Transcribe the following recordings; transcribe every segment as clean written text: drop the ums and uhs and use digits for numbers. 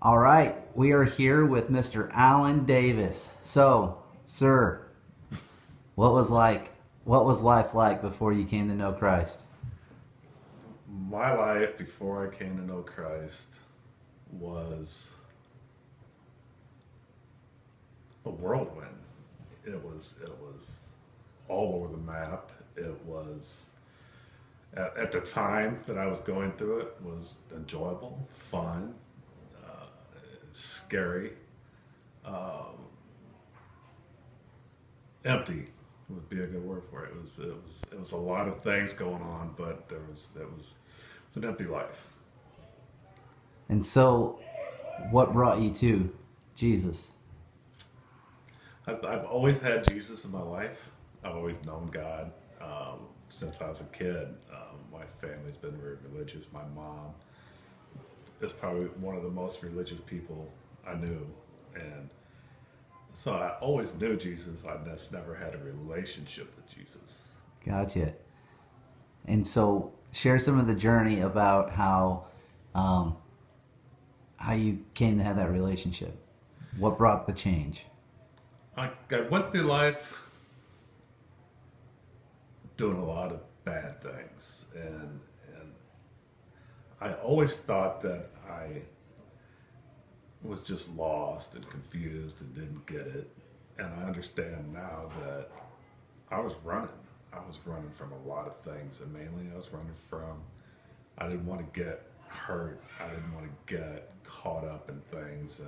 All right, we are here with Mr. Alan Davis. So, sir, what was life like before you came to know Christ? My life before I came to know Christ was a whirlwind. It was all over the map. It was at the time that I was going through it was enjoyable, fun, uh, scary, um, empty would be a good word for it. It was a lot of things going on, but it's an empty life. And so, what brought you to Jesus? I've always had Jesus in my life. I've always known God since I was a kid. My family's been very religious. My mom is probably one of the most religious people I knew, and so I always knew Jesus. I just never had a relationship with Jesus. Gotcha. And so, share some of the journey about um, how you came to have that relationship. What brought the change? I went through life doing a lot of bad things, and I always thought that I was just lost and confused and didn't get it. And I understand now that I was running. I was running from a lot of things, and mainly I was running from I didn't want to get hurt. I didn't want to get caught up in things,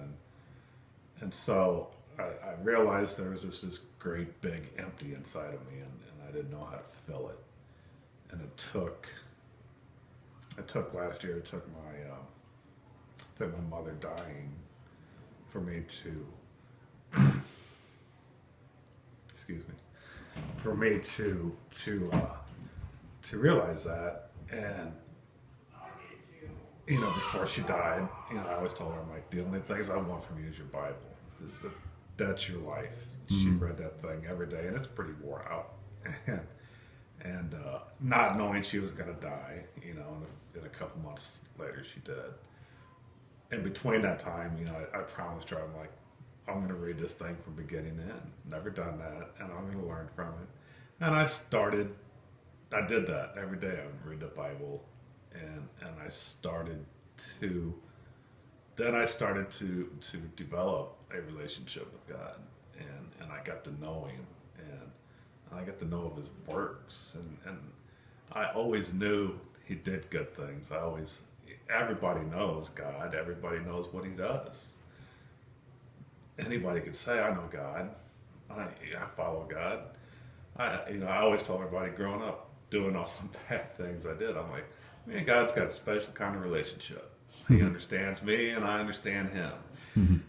and so I realized there was this great big empty inside of me, and I didn't know how to fill it. And it took last year. It took my mother dying for me to excuse me for me to realize that. And before she died, I always told her, I'm like, the only things I want from you is your Bible. Is that that's your life. She Mm. read that thing every day, and it's pretty worn out. And not knowing she was gonna die, in a couple months later, she did. In between that time, I promised her, I'm like, I'm gonna read this thing from beginning to end. Never done that, and I'm gonna learn from it. And I did that every day. I would read the Bible, and to I started to develop a relationship with God, and I got to know Him, and I got to know of His works, and I always knew He did good things. Everybody knows God. Everybody knows what He does. Anybody could say, I know God. I follow God. I always told everybody growing up, doing all some bad things I did. I'm like, man, God's got a special kind of relationship. He understands me, and I understand Him.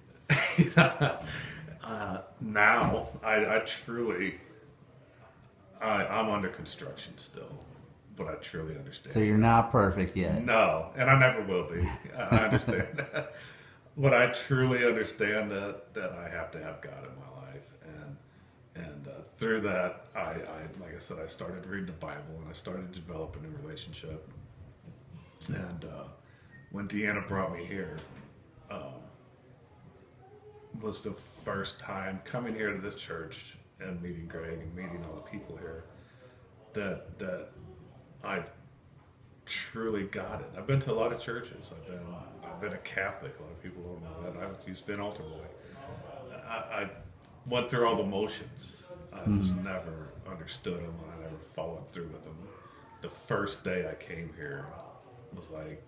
Now, I truly, I'm under construction still, but I truly So understand you're God. not perfect yet. No, and I never will be. I understand that. But I truly understand that I have to have God in my life, and through that, like I said, I started reading the Bible, and I started developing a relationship. And when Deanna brought me here, um, was the first time coming here to this church and meeting Greg and meeting all the people here that I truly got it. I've been to a lot of churches. I've been a Catholic. A lot of people don't know that. I used to be an altar boy. I went through all the motions. I just Mm. never understood them, and I never followed through with them. The first day I came here was like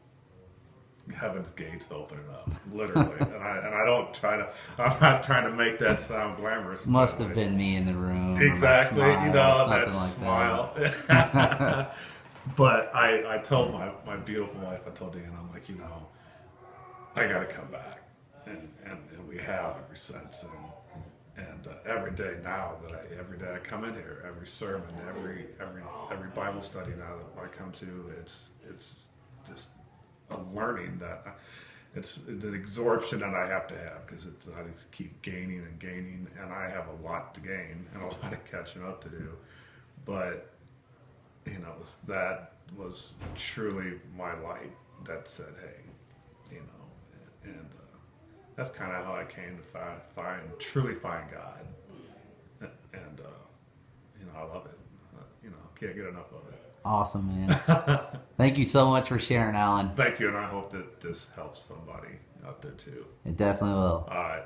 heaven's gates opening up, literally. And I don't try to. I'm not trying to make that sound glamorous, by Must the have way. been me in the room or my Exactly, smile, that something smile. like that. But I told my beautiful wife, I told Deanna, I'm like, I got to come back, and we have ever since. And every day now every day I come in here, every sermon, every Bible study now that I come to, it's just a learning that it's an absorption that I have to have, because I just keep gaining and gaining, and I have a lot to gain and a lot of catching up to do. But that was truly my light that said, hey, and that's kind of how I came to truly find God, and I love it. Can't get enough of it. Awesome, man. Thank you so much for sharing, Alan. Thank you, and I hope that this helps somebody out there too. It definitely will. All right.